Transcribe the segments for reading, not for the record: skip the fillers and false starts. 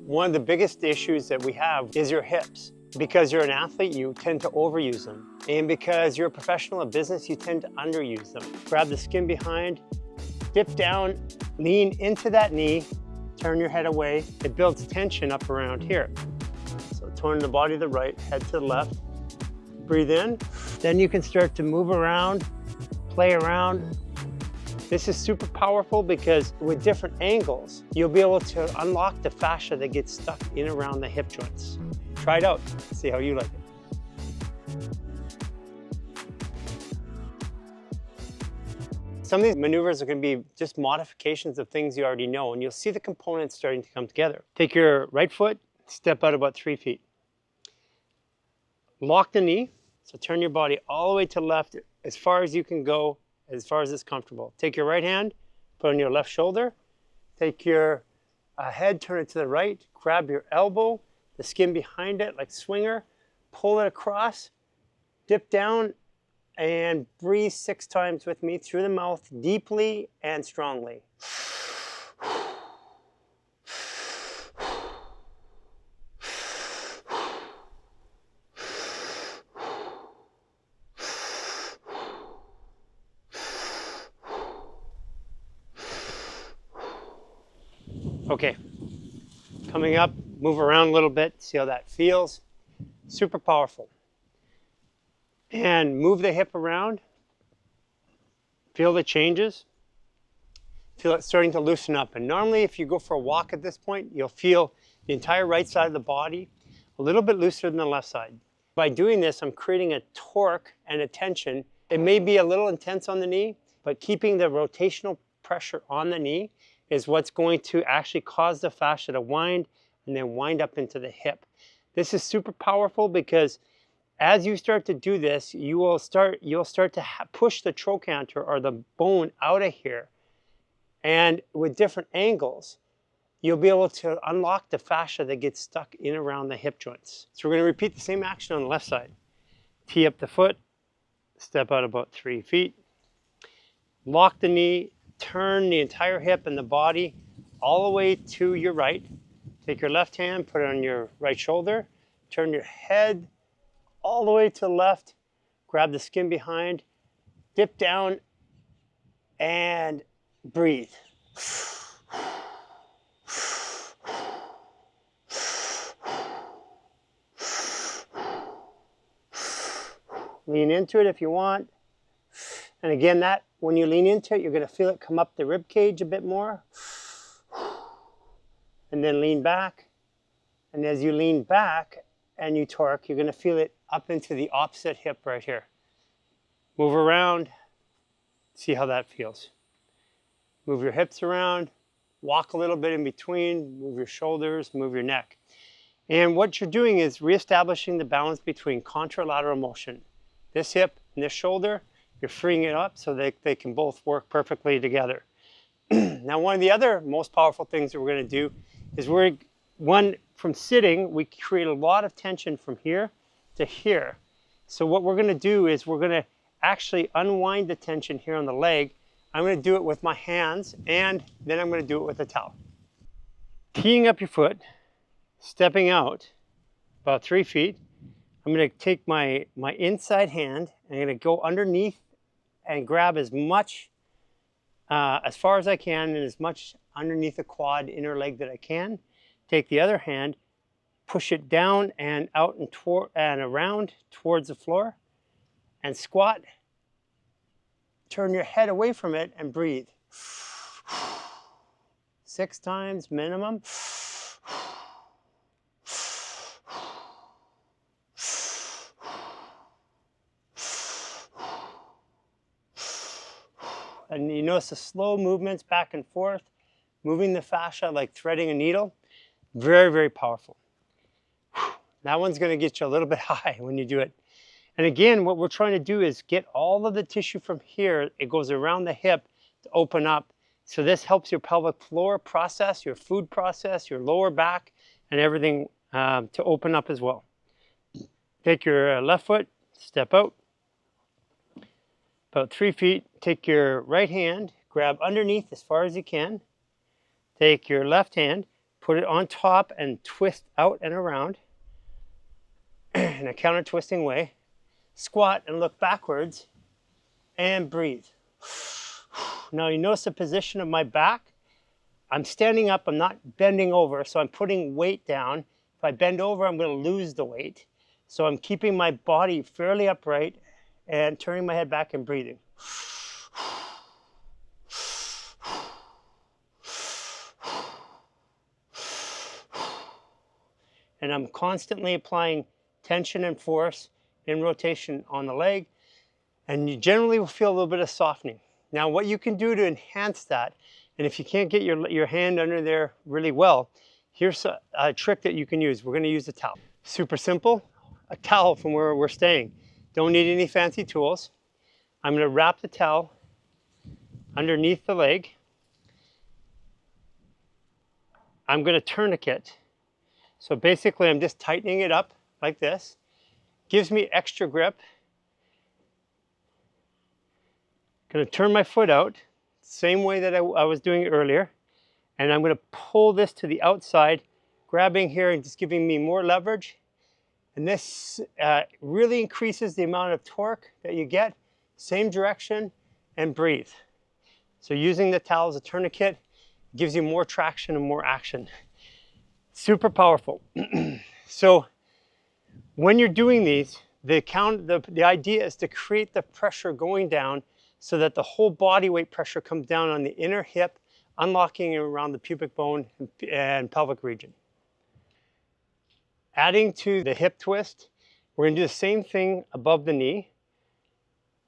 One of the biggest issues that we have is your hips. Because you're an athlete, you tend to overuse them. And because you're a professional in business, you tend to underuse them. Grab the skin behind, dip down, lean into that knee, turn your head away. It builds tension up around here. So turn the body to the right, head to the left. Breathe in. Then you can start to move around, play around. This is super powerful because with different angles, you'll be able to unlock the fascia that gets stuck in around the hip joints. Try it out, see how you like it. Some of these maneuvers are going to be just modifications of things you already know, and you'll see the components starting to come together. Take your right foot, step out about 3 feet. Lock the knee, so turn your body all the way to the left as far as you can go, as far as it's comfortable. Take your right hand, put on your left shoulder. Take your head, turn it to the right. Grab your elbow, the skin behind it like swinger. Pull it across, dip down, and breathe 6 times with me through the mouth, deeply and strongly. Okay, coming up, move around a little bit, see how that feels. Super powerful. And move the hip around. Feel the changes. Feel it starting to loosen up. And normally if you go for a walk at this point, you'll feel the entire right side of the body a little bit looser than the left side. By doing this, I'm creating a torque and a tension. It may be a little intense on the knee, but keeping the rotational pressure on the knee is what's going to actually cause the fascia to wind and then wind up into the hip. This is super powerful because as you start to do this, you'll start to push the trochanter or the bone out of here. And with different angles, you'll be able to unlock the fascia that gets stuck in around the hip joints. So we're going to repeat the same action on the left side. Tee up the foot, step out about 3 feet, lock the knee, turn the entire hip and the body all the way to your right. Take your left hand, put it on your right shoulder, turn your head all the way to the left, grab the skin behind, dip down, and breathe. Lean into it if you want. And again, that when you lean into it, you're going to feel it come up the rib cage a bit more. And then lean back. And as you lean back and you torque, you're going to feel it up into the opposite hip right here. Move around. See how that feels. Move your hips around. Walk a little bit in between. Move your shoulders. Move your neck. And what you're doing is reestablishing the balance between contralateral motion. This hip and this shoulder, you're freeing it up so they can both work perfectly together. Now, one of the other most powerful things that we're going to do is from sitting, we create a lot of tension from here to here. So what we're going to do is we're going to actually unwind the tension here on the leg. I'm going to do it with my hands, and then I'm going to do it with a towel. Teeing up your foot, stepping out about 3 feet. I'm going to take my inside hand, and I'm going to go underneath and grab as much, as far as I can, and as much underneath the quad inner leg that I can. Take the other hand, push it down and out and around towards the floor, and squat. Turn your head away from it and breathe. 6 times minimum. And you notice the slow movements back and forth, moving the fascia like threading a needle. Very, very powerful. That one's going to get you a little bit high when you do it. And again, what we're trying to do is get all of the tissue from here. It goes around the hip to open up. So this helps your pelvic floor process, your food process, your lower back, and everything to open up as well. Take your left foot, step out. About 3 feet, take your right hand, grab underneath as far as you can. Take your left hand, Put it on top and twist out and around in a counter twisting way. Squat and look backwards and breathe. Now you notice the position of my back. I'm standing up, I'm not bending over, so I'm putting weight down. If I bend over, I'm going to lose the weight. So I'm keeping my body fairly upright and turning my head back and breathing. And I'm constantly applying tension and force in rotation on the leg, and you generally will feel a little bit of softening. Now what you can do to enhance that, and if you can't get your hand under there really well, here's a trick that you can use. We're going to use a towel. Super simple, a towel from where we're staying. Don't need any fancy tools. I'm going to wrap the towel underneath the leg. I'm going to tourniquet. So basically I'm just tightening it up like this. Gives me extra grip. Going to turn my foot out, same way that I was doing it earlier. And I'm going to pull this to the outside, grabbing here and just giving me more leverage. And this really increases the amount of torque that you get. Same direction, and breathe. So using the towel as a tourniquet gives you more traction and more action. Super powerful. So when you're doing these, the idea is to create the pressure going down so that the whole body weight pressure comes down on the inner hip, unlocking around the pubic bone and pelvic region. Adding to the hip twist, we're going to do the same thing above the knee.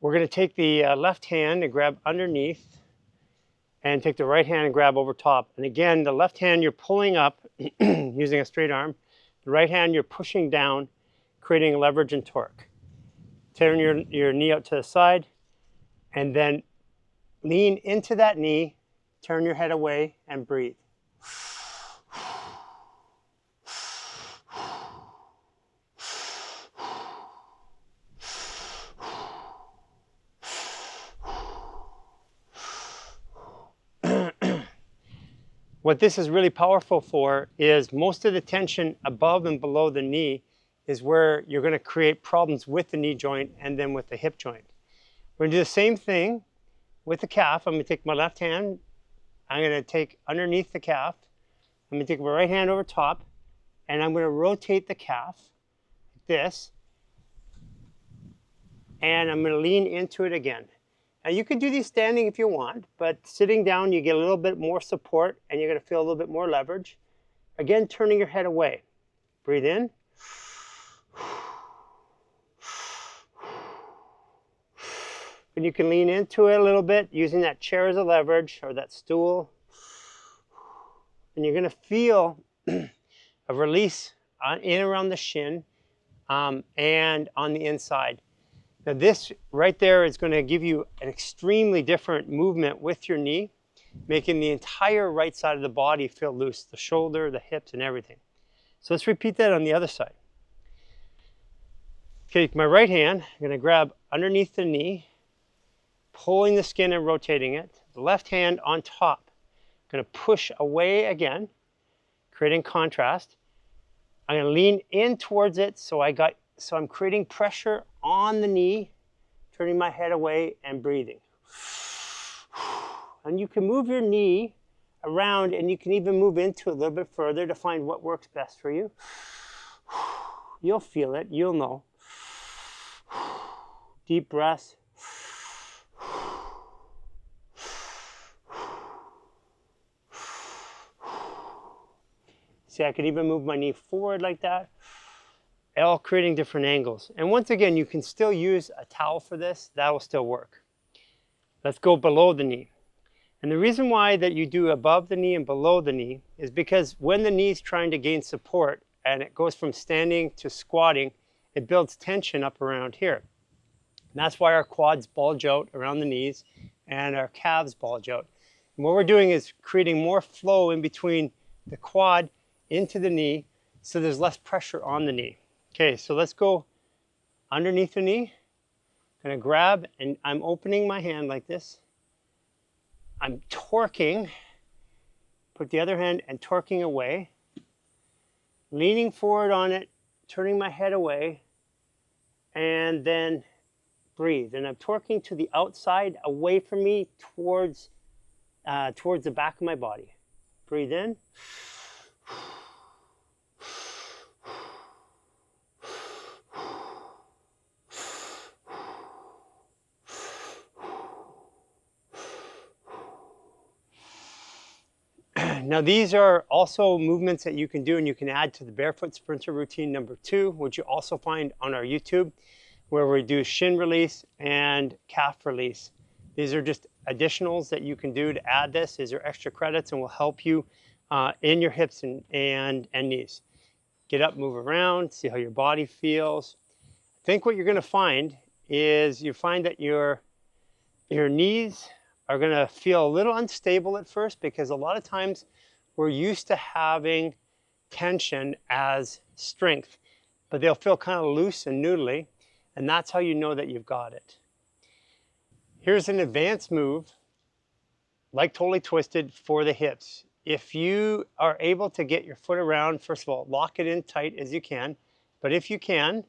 We're going to take the left hand and grab underneath, and take the right hand and grab over top. And again, the left hand you're pulling up using a straight arm. The right hand you're pushing down, creating leverage and torque. Turn your knee out to the side, and then lean into that knee, turn your head away, and breathe. What this is really powerful for is most of the tension above and below the knee is where you're going to create problems with the knee joint and then with the hip joint. We're going to do the same thing with the calf. I'm going to take my left hand. I'm going to take underneath the calf. I'm going to take my right hand over top, and I'm going to rotate the calf like this. And I'm going to lean into it again. Now you can do these standing if you want, but sitting down you get a little bit more support and you're going to feel a little bit more leverage. Again, turning your head away. Breathe in. And you can lean into it a little bit using that chair as a leverage or that stool. And you're going to feel a release in around the shin and on the inside. Now this right there is going to give you an extremely different movement with your knee, making the entire right side of the body feel loose, the shoulder, the hips, and everything. So let's repeat that on the other side. Okay, my right hand, I'm going to grab underneath the knee, pulling the skin and rotating it. The left hand on top. I'm going to push away again, creating contrast. I'm going to lean in towards it, so I'm creating pressure on the knee, turning my head away and breathing. And you can move your knee around, and you can even move into it a little bit further to find what works best for you. You'll feel it, you'll know. Deep breaths. See, I could even move my knee forward like that. All creating different angles. And once again, you can still use a towel for this. That will still work. Let's go below the knee. And the reason why that you do above the knee and below the knee is because when the knee is trying to gain support and it goes from standing to squatting, it builds tension up around here. And that's why our quads bulge out around the knees and our calves bulge out. And what we're doing is creating more flow in between the quad into the knee, so there's less pressure on the knee. Okay, so let's go underneath the knee. I'm going to grab, and I'm opening my hand like this. I'm torquing, put the other hand and torquing away, leaning forward on it, turning my head away, and then breathe. And I'm torquing to the outside, away from me, towards the back of my body. Breathe in. Now these are also movements that you can do and you can add to the barefoot sprinter routine number 2, which you also find on our YouTube, where we do shin release and calf release. These are just additionals that you can do to add this. These are extra credits and will help you in your hips and knees. Get up, move around, see how your body feels. I think what you're going to find is you find that your knees are going to feel a little unstable at first, because a lot of times we're used to having tension as strength, but they'll feel kind of loose and noodly, and that's how you know that you've got it. Here's an advanced move, like totally twisted, for the hips. If you are able to get your foot around, first of all, lock it in tight as you can, but if you can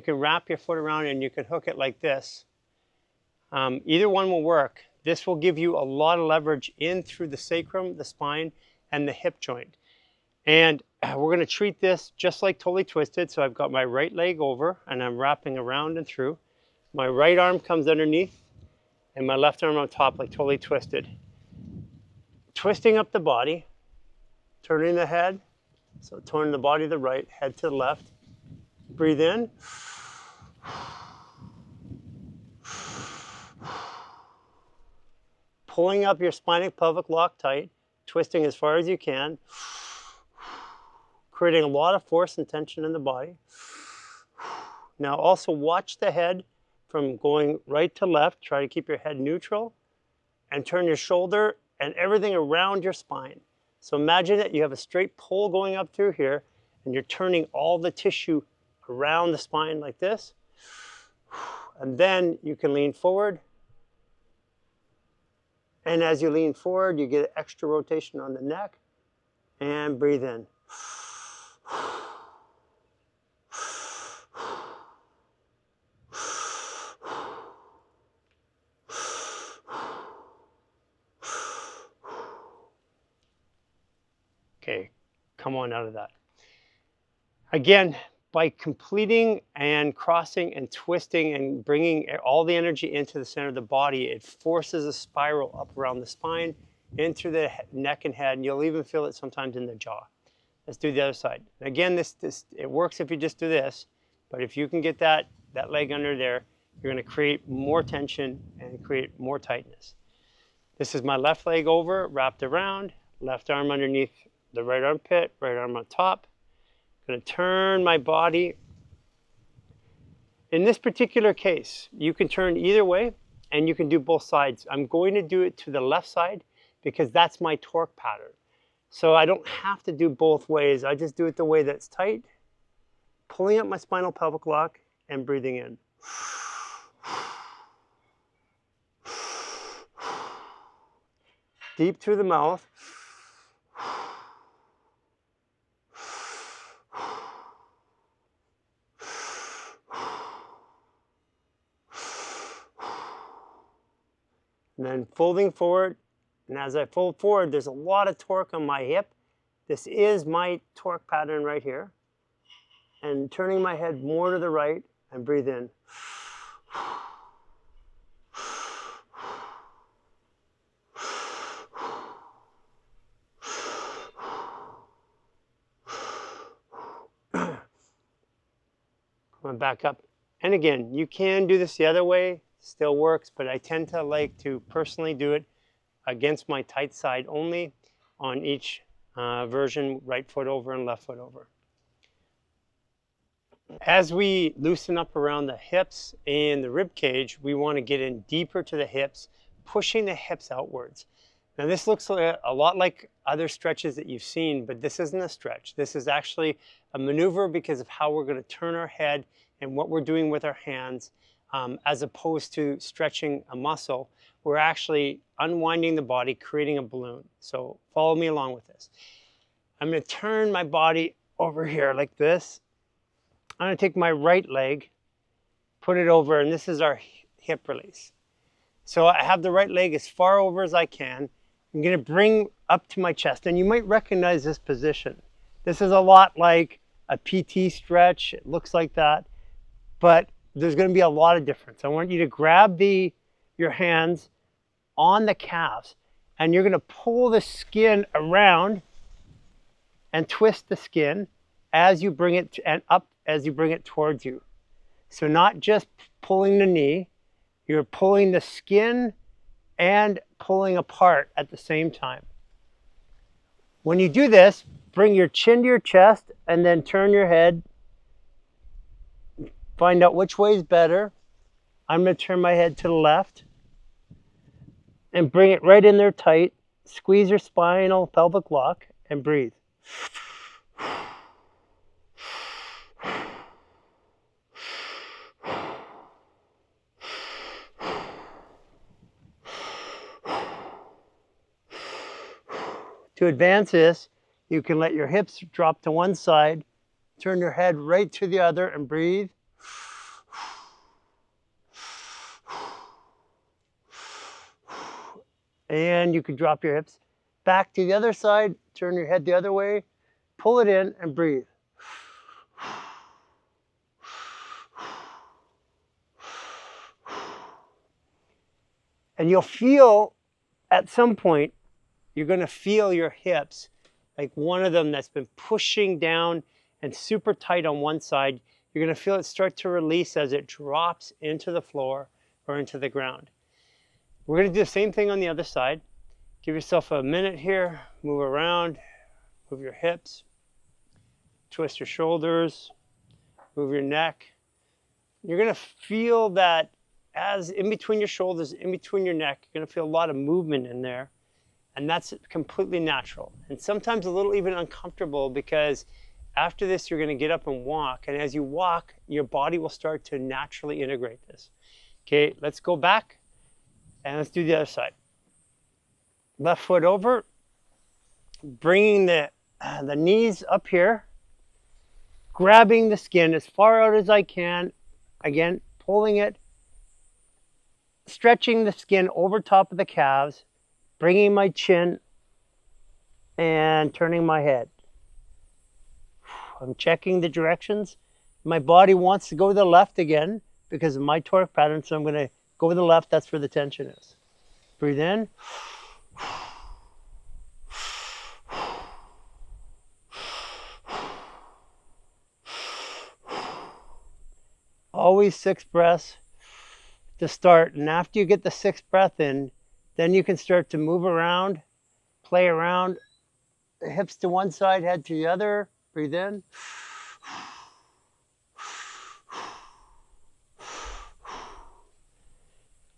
wrap your foot around and you can hook it like this. Either one will work. This will give you a lot of leverage in through the sacrum, the spine, and the hip joint. And we're going to treat this just like totally twisted. So I've got my right leg over and I'm wrapping around and through. My right arm comes underneath and my left arm on top, like totally twisted. Twisting up the body, turning the head. So turning the body to the right, head to the left. Breathe in. Pulling up your spinal pelvic lock tight, twisting as far as you can, creating a lot of force and tension in the body. Now also watch the head from going right to left. Try to keep your head neutral and turn your shoulder and everything around your spine. So imagine that you have a straight pull going up through here and you're turning all the tissue around the spine like this. And then you can lean forward. And as you lean forward, you get extra rotation on the neck, and breathe in. Okay, come on out of that. Again, by completing and crossing and twisting and bringing all the energy into the center of the body, it forces a spiral up around the spine, in through the neck and head, and you'll even feel it sometimes in the jaw. Let's do the other side. Again, it works if you just do this, but if you can get that leg under there, you're going to create more tension and create more tightness. This is my left leg over, wrapped around, left arm underneath the right armpit, right arm on top. I'm going to turn my body. In this particular case, you can turn either way and you can do both sides. I'm going to do it to the left side because that's my torque pattern. So I don't have to do both ways. I just do it the way that's tight, pulling up my spinal pelvic lock and breathing in. Deep through the mouth. And then folding forward, and as I fold forward, there's a lot of torque on my hip. This is my torque pattern right here. And turning my head more to the right and breathe in. Coming back up. And again, you can do this the other way. Still works, but I tend to like to personally do it against my tight side only on each version, right foot over and left foot over. As we loosen up around the hips and the rib cage, we want to get in deeper to the hips, pushing the hips outwards. Now this looks a lot like other stretches that you've seen, but this isn't a stretch. This is actually a maneuver because of how we're going to turn our head and what we're doing with our hands. as opposed to stretching a muscle. We're actually unwinding the body, creating a balloon. So follow me along with this. I'm going to turn my body over here like this. I'm going to take my right leg, put it over, and this is our hip release. So I have the right leg as far over as I can. I'm going to bring up to my chest, and you might recognize this position. This is a lot like a PT stretch. It looks like that, but there's going to be a lot of difference. I want you to grab your hands on the calves, and you're going to pull the skin around and twist the skin as you bring it and up as you bring it towards you. So not just pulling the knee, you're pulling the skin and pulling apart at the same time. When you do this, bring your chin to your chest and then turn your head. Find out which way is better. I'm going to turn my head to the left and bring it right in there tight. Squeeze your spinal pelvic lock and breathe. To advance this, you can let your hips drop to one side, turn your head right to the other and breathe. And you can drop your hips back to the other side, turn your head the other way, pull it in and breathe. And you'll feel at some point, you're going to feel your hips, like one of them that's been pushing down and super tight on one side. You're going to feel it start to release as it drops into the floor or into the ground. We're going to do the same thing on the other side. Give yourself a minute here. Move around. Move your hips. Twist your shoulders. Move your neck. You're going to feel that as in between your shoulders, in between your neck, you're going to feel a lot of movement in there. And that's completely natural. And sometimes a little even uncomfortable, because after this, you're going to get up and walk. And as you walk, your body will start to naturally integrate this. Okay, let's go back and let's do the other side. Left foot over, bringing the knees up here, grabbing the skin as far out as I can. Again, pulling it, stretching the skin over top of the calves, bringing my chin and turning my head. I'm checking the directions. My body wants to go to the left again because of my torque pattern, so I'm going to go to the left. That's where the tension is. Breathe in. Always 6 breaths to start, and after you get the 6th breath in, then you can start to move around, play around, hips to one side, head to the other. Breathe in.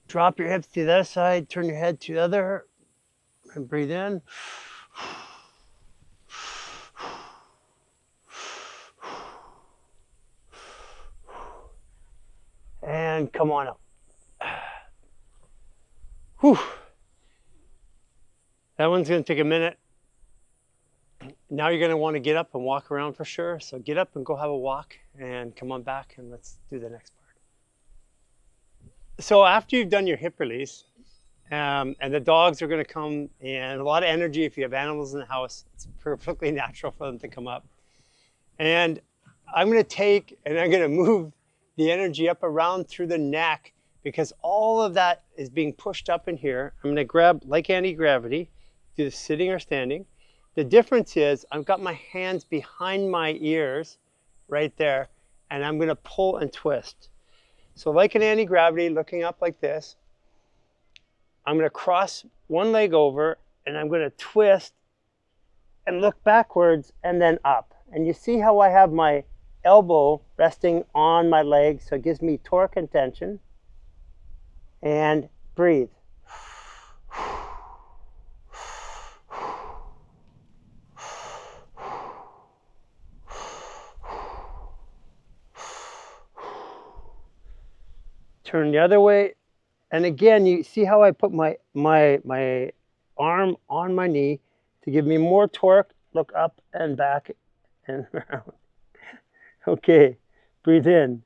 Drop your hips to the other side, turn your head to the other, and breathe in. And come on up. Whew. That one's going to take a minute. Now you're going to want to get up and walk around for sure. So get up and go have a walk and come on back and let's do the next part. So after you've done your hip release, and the dogs are going to come, and a lot of energy if you have animals in the house, it's perfectly natural for them to come up. And I'm going to take and I'm going to move the energy up around through the neck, because all of that is being pushed up in here. I'm going to grab like anti-gravity, do the sitting or standing. The difference is I've got my hands behind my ears right there, and I'm going to pull and twist. So like an anti-gravity, looking up like this, I'm going to cross one leg over and I'm going to twist and look backwards and then up. And you see how I have my elbow resting on my leg, so it gives me torque and tension. And breathe. Turn the other way. And again, you see how I put my arm on my knee to give me more torque. Look up and back and around. Okay, breathe in.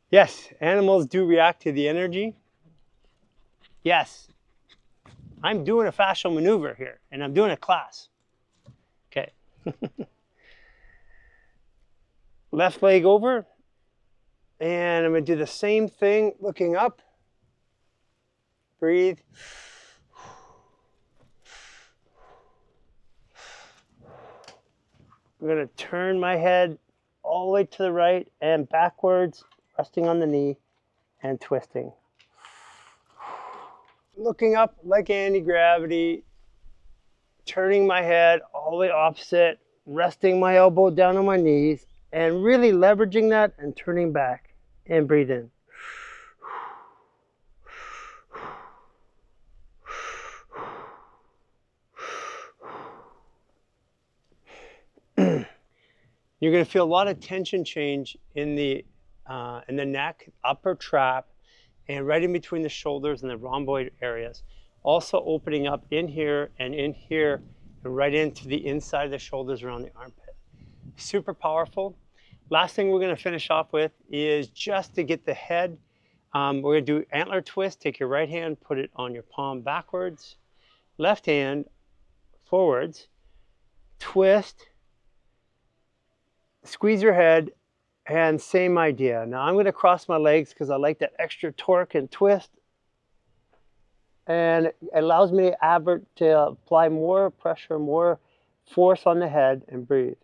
Yes, animals do react to the energy. Yes, I'm doing a fascial maneuver here, and I'm doing a class. Okay. Left leg over, and I'm going to do the same thing, looking up. Breathe. I'm going to turn my head all the way to the right and backwards, resting on the knee and twisting. Looking up like anti-gravity, turning my head all the way opposite, resting my elbow down on my knees, and really leveraging that and turning back. And breathe in. You're going to feel a lot of tension change in the neck, upper trap, and right in between the shoulders and the rhomboid areas. Also opening up in here, and right into the inside of the shoulders around the armpit. Super powerful. Last thing we're going to finish off with is just to get the head. We're going to do antler twist. Take your right hand, put it on your palm backwards. Left hand forwards. Twist. Squeeze your head, and same idea. Now I'm going to cross my legs because I like that extra torque and twist. And it allows me to apply more pressure, more force on the head, and breathe.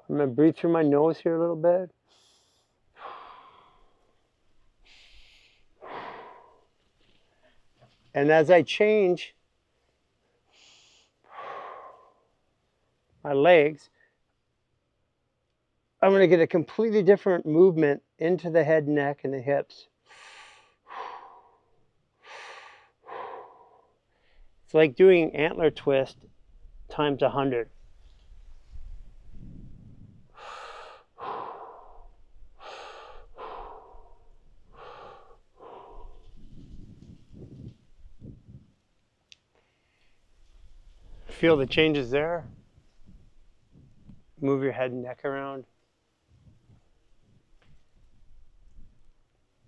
I'm going to breathe through my nose here a little bit. And as I change my legs, I'm going to get a completely different movement into the head, neck, and the hips. It's like doing antler twist times 100. Feel the changes there. Move your head and neck around.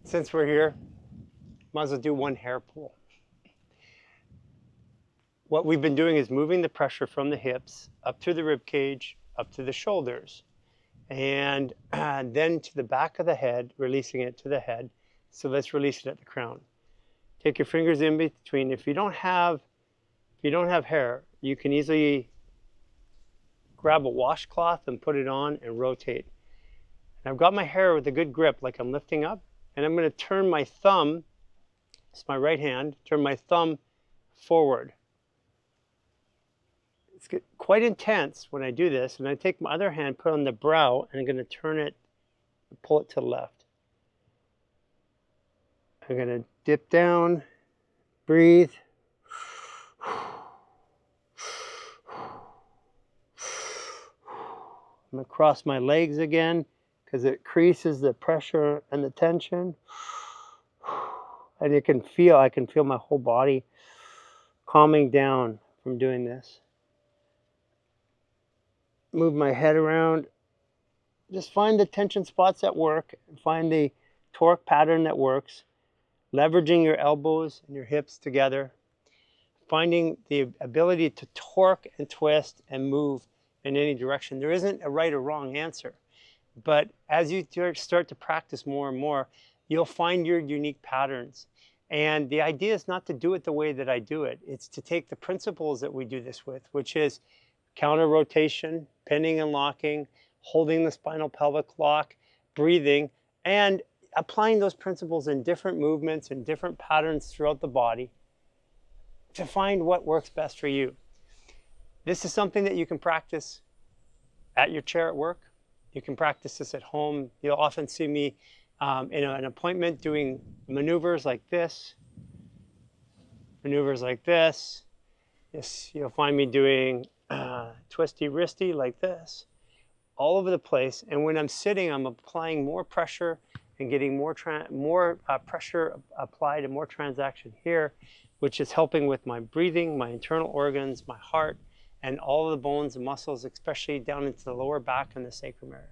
Since we're here, might as well do one hair pull. What we've been doing is moving the pressure from the hips up through the rib cage, up to the shoulders, and then to the back of the head, releasing it to the head. So let's release it at the crown. Take your fingers in between. If you don't have hair, you can easily grab a washcloth and put it on and rotate. And I've got my hair with a good grip, like I'm lifting up, and I'm going to turn my thumb, it's my right hand, turn my thumb forward. It's quite intense when I do this, and I take my other hand, put it on the brow, and I'm going to turn it, pull it to the left. I'm going to dip down, breathe. I'm going to cross my legs again because it increases the pressure and the tension. And I can feel my whole body calming down from doing this. Move my head around. Just find the tension spots that work. Find the torque pattern that works. Leveraging your elbows and your hips together. Finding the ability to torque and twist and move in any direction. There isn't a right or wrong answer. But as you start to practice more and more, you'll find your unique patterns. And the idea is not to do it the way that I do it. It's to take the principles that we do this with, which is counter rotation, pinning and locking, holding the spinal pelvic lock, breathing, and applying those principles in different movements and different patterns throughout the body to find what works best for you. This is something that you can practice at your chair at work. You can practice this at home. You'll often see me in an appointment doing maneuvers like this, Yes, you'll find me doing twisty wristy like this, all over the place. And when I'm sitting, I'm applying more pressure and getting more pressure applied and more transaction here, which is helping with my breathing, my internal organs, my heart, and all of the bones and muscles, especially down into the lower back and the sacrum area.